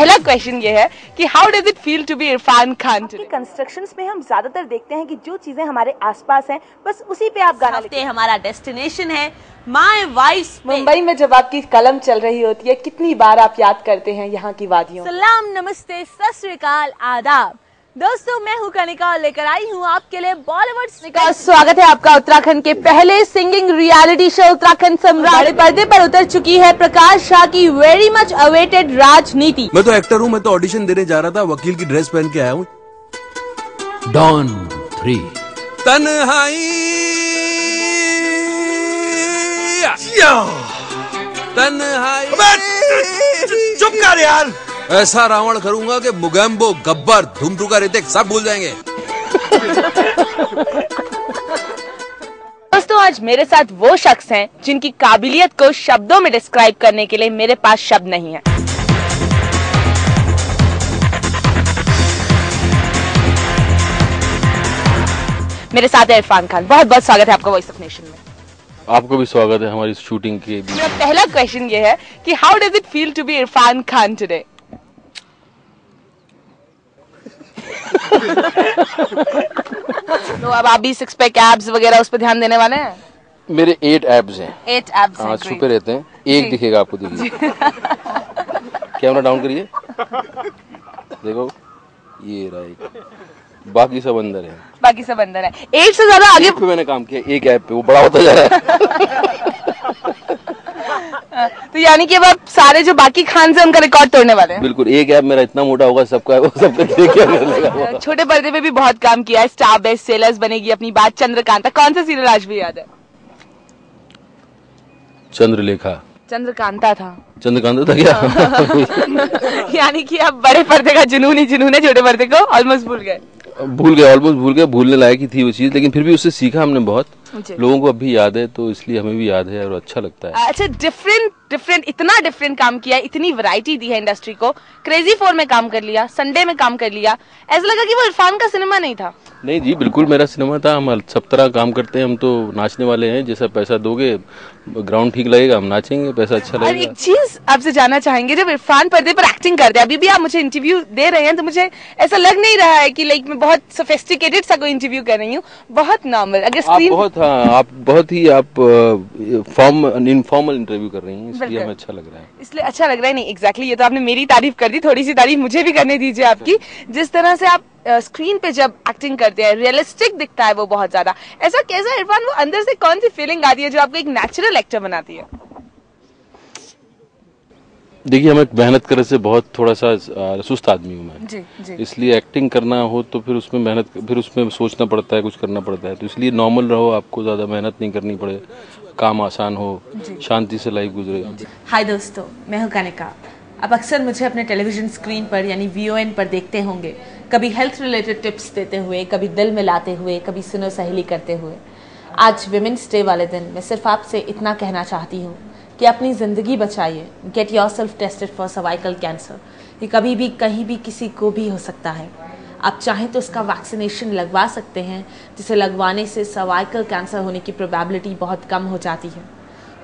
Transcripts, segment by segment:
पहला क्वेश्चन ये है कि how does it feel to be Irfan Khan today? Constructions में हम ज्यादातर देखते हैं कि जो चीजें हमारे आसपास हैं बस उसी पे आप गाना लिखते हैं। हमारा डेस्टिनेशन है माय वाइफ मुंबई में जब आपकी कलम चल रही होती है कितनी बार आप याद करते हैं यहाँ की वादियों? सलाम, नमस्ते, सत श्री अकाल, आदाब। दोस्तों, मैं हूँ कनिका और लेकर आई हूँ आपके लिए बॉलीवुड का स्वागत है आपका उत्तराखंड के पहले सिंगिंग रियलिटी शो उत्तराखंड सम्राट। पर्दे पर उतर चुकी है प्रकाश शाह की वेरी मच अवेटेड राजनीति। मैं तो एक्टर हूँ, मैं तो ऑडिशन देने जा रहा था, वकील की ड्रेस पहन के आया हूँ। डॉन 3 तन्हाई चुप कर यार। ऐसा रावण करूंगा कि मुगैम्बो, गब्बर, धूमटुका, ऋतिक सब भूल जाएंगे। दोस्तों, आज मेरे साथ वो शख्स हैं जिनकी काबिलियत को शब्दों में डिस्क्राइब करने के लिए मेरे पास शब्द नहीं है। मेरे साथ है इरफान खान। बहुत बहुत स्वागत है आपका वॉइस ऑफ नेशन में। आपको भी स्वागत है हमारी शूटिंग के। मेरा पहला क्वेश्चन ये है कि how does it feel to be Irfan Khan today? तो अब आप भी 6 पैक एब्स वगैरह उस पर ध्यान देने वाले हैं? मेरे 8 एब्स हैं। 8 एब्स हैं। छुपे रहते हैं, एक दिखेगा आपको, देखिए। कैमरा डाउन करिए, देखो ये रहा एक, बाकी सब अंदर है। बाकी सब अंदर है। 8 से ज्यादा आगे पे मैंने काम किया, एक ऐप पे वो बड़ा होता जा रहा है। तो यानी कि अब आप सारे जो बाकी खान से उनका रिकॉर्ड तोड़ने वाले हैं? बिल्कुल, एक ऐप मेरा इतना मोटा होगा सबका देखिए। छोटे पर्दे पे भी बहुत काम किया है, स्टार बेस्ट सेलर्स बनेगी अपनी बात, चंद्रकांता। कौन सा सीरियल आज भी याद है? चंद्रलेखा। चंद्रकांता था। चंद्रकांता था क्या? यानी कि आप बड़े पर्दे का जुनून ही जुनून है, छोटे पर्दे को ऑलमोस्ट भूल गए। ऑलमोस्ट भूल गए, भूलने लायक ही थी वो चीज, लेकिन फिर भी उससे सीखा हमने बहुत। लोगों को अब भी याद है, तो इसलिए हमें भी याद है और अच्छा लगता है। अच्छा, डिफरेंट इतना डिफरेंट काम किया, इतनी वैरायटी दी है इंडस्ट्री को। क्रेजी 4 में काम कर लिया, संडे में काम कर लिया, ऐसा लगा कि वो इरफान का सिनेमा नहीं था। नहीं जी, बिल्कुल मेरा सिनेमा था। हम सब तरह काम करते हैं, हम तो नाचने वाले हैं। जैसा पैसा दोगे, ग्राउंड ठीक लगेगा, हम नाचेंगे, पैसा अच्छा लगेगा। और एक चीज आपसे जानना चाहेंगे, जब इरफान पर्दे पर एक्टिंग करते हैं, अभी भी आप मुझे इंटरव्यू दे रहे हैं, तो मुझे ऐसा लग नहीं रहा है कि लाइक मैं बहुत सोफिस्टिकेटेड सा कोई इंटरव्यू कर रही हूँ, बहुत नॉर्मल। अगर स्क्रीन आप बहुत ही इनफॉर्मल इंटरव्यू कर रही हैं, इसलिए हमें अच्छा लग रहा है। इसलिए अच्छा लग रहा है? नहीं, एग्जैक्टली ये तो आपने मेरी तारीफ कर दी, थोड़ी सी तारीफ मुझे भी करने दीजिए आपकी। जिस तरह से आप स्क्रीन पे जब एक्टिंग करते हैं, रियलिस्टिक दिखता है वो बहुत ज्यादा। ऐसा कैसा इरफान, वो अंदर से कौन सी फीलिंग आती है जो आपको एक नेचुरल एक्टर बनाती है? देखिए, हमें मेहनत करने से बहुत थोड़ा सा सुस्त आदमी हूँ मैं जी। इसलिए एक्टिंग करना हो तो फिर उसमें मेहनत, फिर उसमें सोचना पड़ता है, कुछ करना पड़ता है। तो इसलिए नॉर्मल रहो, आपको ज्यादा मेहनत नहीं करनी पड़े, काम आसान हो, शांति से लाइफ गुजरे। हाय दोस्तों, मैं हूँ कनिका। अब अक्सर मुझे अपने टेलीविजन स्क्रीन पर यानी VON पर देखते होंगे, कभी हेल्थ रिलेटेड टिप्स देते हुए, कभी दिल मिलाते हुए, कभी सुनो सहेली करते हुए। आज विमेंस डे वाले दिन मैं सिर्फ आपसे इतना कहना चाहती हूँ कि अपनी ज़िंदगी बचाइए। Get yourself tested for cervical cancer. ये कभी भी कहीं भी किसी को भी हो सकता है। आप चाहें तो उसका वैक्सीनेशन लगवा सकते हैं, जिसे लगवाने से सर्वाइकल कैंसर होने की प्रोबेबिलिटी बहुत कम हो जाती है।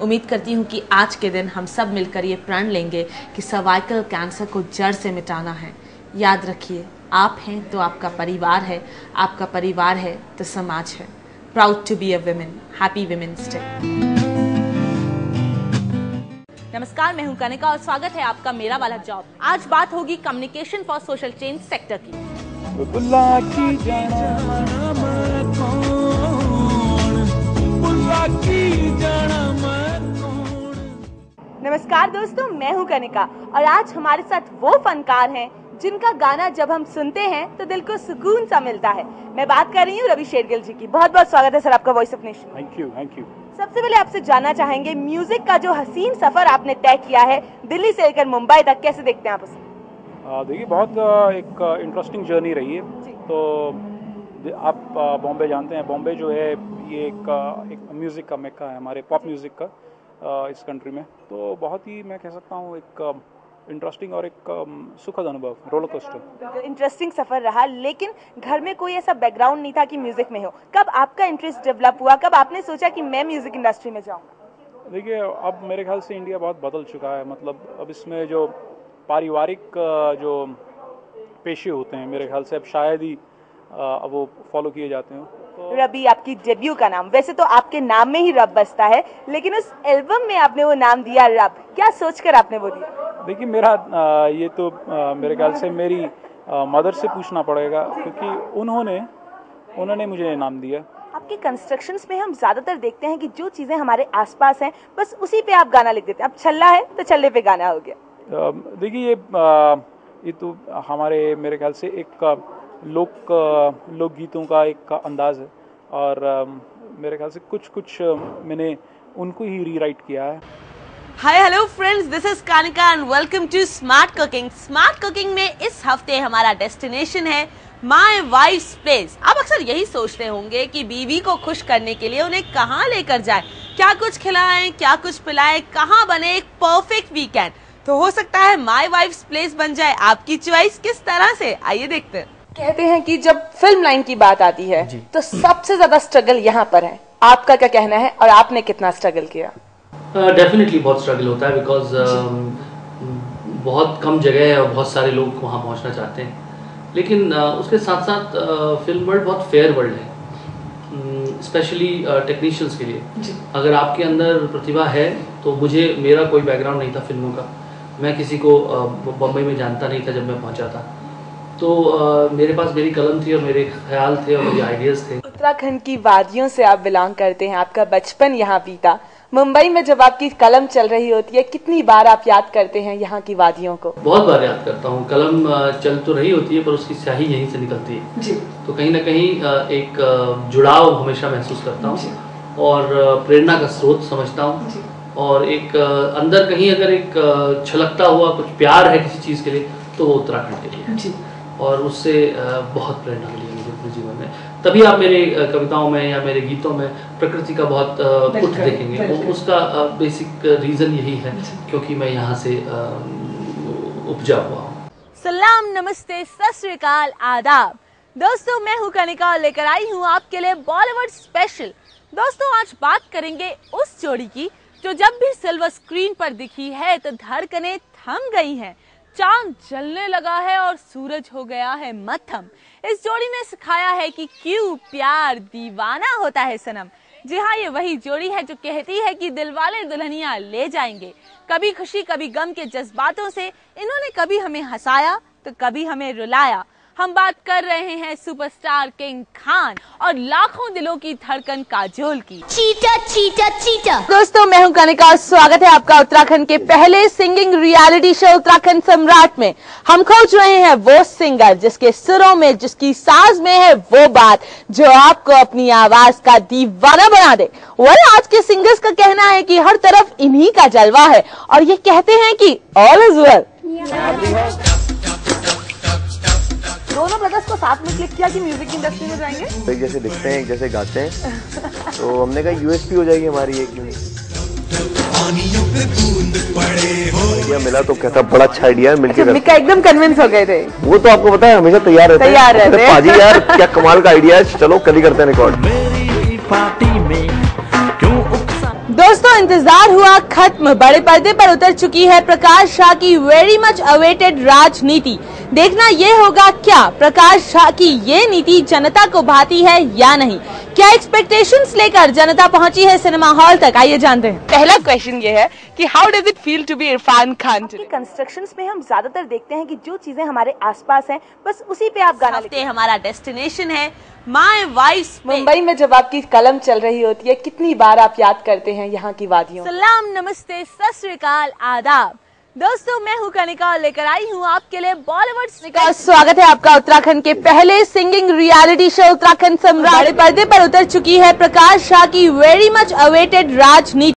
उम्मीद करती हूँ कि आज के दिन हम सब मिलकर ये प्रण लेंगे कि सर्वाइकल कैंसर को जड़ से मिटाना है। याद रखिए, आप हैं तो आपका परिवार है, आपका परिवार है तो समाज है। Proud to be a women. Happy women's day. नमस्कार, मैं हूं कनिका और स्वागत है आपका मेरा वाला जॉब। आज बात होगी communication for social change sector की। नमस्कार दोस्तों, मैं हूँ कनिका और आज हमारे साथ वो फनकार हैं जिनका गाना जब हम सुनते हैं तो दिल को सुकून सा मिलता है। मैं बात कर रही हूँ रवि शेरगिल जी की। बहुत बहुत स्वागत है सर आपका voice of nation. Thank you. सबसे पहले आपसे जानना चाहेंगे, म्यूजिक का जो हसीन सफर आपने तय किया है दिल्ली से लेकर मुंबई तक, कैसे देखते हैं आप उसे? देखिए, बहुत एक इंटरेस्टिंग जर्नी रही है। तो आप बॉम्बे जानते हैं, बॉम्बे जो है ये एक म्यूज़िक का मेक्का है, हमारे पॉप म्यूज़िक का इस कंट्री में। तो बहुत ही, मैं कह सकता हूँ, एक इंटरेस्टिंग और एक सुखद अनुभव, रोलर कोस्टर। इंटरेस्टिंग सफर रहा, लेकिन घर में कोई ऐसा बैकग्राउंड नहीं था कि म्यूजिक में हो। कब आपका इंटरेस्ट डेवलप हुआ, कब आपने सोचा कि मैं म्यूजिक इंडस्ट्री में जाऊंगा? देखिए, अब मेरे ख्याल से इंडिया बहुत बदल चुका है। मतलब अब इसमें जो पारिवारिक जो पेशे होते हैं मेरे ख्याल से अब शायद ही अब वो फॉलो किए जाते हैं। तो रबी आपकी डेब्यू का नाम, वैसे तो आपके नाम में ही रब बसता है, लेकिन उस एल्बम में आपने वो नाम दिया रब, क्या सोचकर आपने वो दिया? देखिए मेरा ये तो मेरे ख्याल से मेरी मदर से पूछना पड़ेगा, क्योंकि उन्होंने मुझे नाम दिया। आपके कंस्ट्रक्शंस में हम ज्यादातर देखते हैं कि जो चीजें हमारे आसपास हैं बस उसी पे आप गाना लिख देते हैं। अब छल्ला है तो छल्ले पे गाना हो गया। देखिए ये तो हमारे मेरे ख्याल से एक लोक गीतों का एक अंदाज है, और मेरे ख्याल से कुछ मैंने उनको ही रीराइट किया है। Hi hello friends, this is Kanika and welcome to smart cooking. Smart cooking में इस हफ्ते हमारा डेस्टिनेशन है माय वाइफ्स प्लेस। आप अक्सर यही सोचते होंगे कि बीवी को खुश करने के लिए उन्हें कहाँ लेकर जाए, क्या कुछ खिलाएं, क्या कुछ पिलाएं, कहाँ बने एक परफेक्ट वीकेंड। तो हो सकता है माय वाइफ्स प्लेस बन जाए आपकी चॉइस। किस तरह से, आइए देखते हैं। कहते हैं कि जब फिल्म लाइन की बात आती है तो सबसे ज्यादा स्ट्रगल यहाँ पर है। आपका क्या कहना है और आपने कितना स्ट्रगल किया? डेफिनेटली बहुत स्ट्रगल होता है, बिकॉज बहुत कम जगह है और बहुत सारे लोग वहाँ पहुँचना चाहते हैं। लेकिन उसके साथ साथ फिल्म वर्ल्ड बहुत फेयर वर्ल्ड है, स्पेशली टेक्नीशियंस के लिए। अगर आपके अंदर प्रतिभा है तो मेरा कोई बैकग्राउंड नहीं था फिल्मों का, मैं किसी को बम्बई में जानता नहीं था जब मैं पहुंचा था। तो मेरे पास मेरी कलम थी और मेरे ख्याल थे और मेरे आइडियाज़ थे। उत्तराखंड की वादियों से आप बिलोंग करते हैं, आपका बचपन यहाँ बीता। मुंबई में जब आपकी कलम चल रही होती है, कितनी बार आप याद करते हैं यहाँ की वादियों को? बहुत बार याद करता हूँ। कलम चल तो रही होती है पर उसकी स्याही यहीं से निकलती है जी। तो कहीं ना कहीं एक जुड़ाव हमेशा महसूस करता हूँ और प्रेरणा का स्रोत समझता हूँ। और एक अंदर कहीं अगर एक छलकता हुआ कुछ प्यार है किसी चीज़ के लिए तो वो उत्तराखंड के लिए जी। और उससे बहुत प्रेरणा मिली मुझे अपने जीवन में। तभी आप मेरे कविताओं में या मेरे गीतों में प्रकृति का बहुत पुट देखेंगे। उसका बेसिक रीज़न यही है क्योंकि मैं यहाँ से उपजा हुआ हूँ। सलाम, नमस्ते, सत श्री अकाल, आदाब। दोस्तों मैं हूँ कनिका और लेकर आई हूँ आपके लिए बॉलीवुड स्पेशल। दोस्तों आज बात करेंगे उस जोड़ी की जो जब भी सिल्वर स्क्रीन पर दिखी है तो धड़कनें थम गई हैं, चांद जलने लगा है और सूरज हो गया है मत्थम। इस जोड़ी ने सिखाया है कि क्यों प्यार दीवाना होता है सनम। जी हाँ, ये वही जोड़ी है जो कहती है कि दिलवाले दुल्हनिया ले जाएंगे। कभी खुशी कभी गम के जज्बातों से इन्होंने कभी हमें हंसाया तो कभी हमें रुलाया। हम बात कर रहे हैं सुपरस्टार किंग खान और लाखों दिलों की धड़कन काजोल की। चीटा चीटा चीटा। दोस्तों मैं हूं कनिका और स्वागत है आपका उत्तराखंड के पहले सिंगिंग रियलिटी शो उत्तराखंड सम्राट में। हम खोज रहे हैं वो सिंगर जिसके सुरों में, जिसकी साज में है वो बात जो आपको अपनी आवाज का दीवाना बना दे। आज के सिंगर्स का कहना है कि हर तरफ इन्हीं का जलवा है और ये कहते हैं कि ऑल इज वेल। दोनों ब्रदर्स को साथ में क्लिक किया कि म्यूजिक इंडस्ट्री में जाएंगे। तो एक जैसे दिखते हैं, एक जैसे गाते हैं, तो हमने कहा यूएसपी हो जाएगी हमारी एक। आइडिया मिला तो कहता बड़ा अच्छा आइडिया है, मिलकर मिक्का एकदम कन्विंस हो गए थे। वो तो आपको पता है हमेशा तैयार रहते हैं। पाजी यार क्या कमाल का आइडिया है, चलो कल ही करते हैं रिकॉर्ड। दोस्तों इंतजार हुआ खत्म, बड़े पर्दे पर उतर चुकी है प्रकाश झा की वेरी मच अवेटेड राजनीति। देखना ये होगा क्या प्रकाश झा की ये नीति जनता को भाती है या नहीं। क्या एक्सपेक्टेशंस लेकर जनता पहुंची है सिनेमा हॉल तक, आइए जानते हैं। पहला क्वेश्चन ये है कि how does it feel to be Irfan Khan today? Constructions में हम ज्यादातर देखते हैं कि जो चीजें हमारे आसपास हैं बस उसी पे आप गाना लिखते हैं। हमारा डेस्टिनेशन है माय वाइफ्स। मुंबई में जब आपकी कलम चल रही होती है, कितनी बार आप याद करते हैं यहाँ की वादियों? सलाम, नमस्ते, सत श्री अकाल, आदाब। दोस्तों मैं हूँ कनिका और लेकर आई हूँ आपके लिए बॉलीवुड। स्वागत है आपका उत्तराखंड के पहले सिंगिंग रियलिटी शो उत्तराखंड सम्राट। बड़े पर्दे पर उतर चुकी है प्रकाश झा की वेरी मच अवेटेड राजनीति।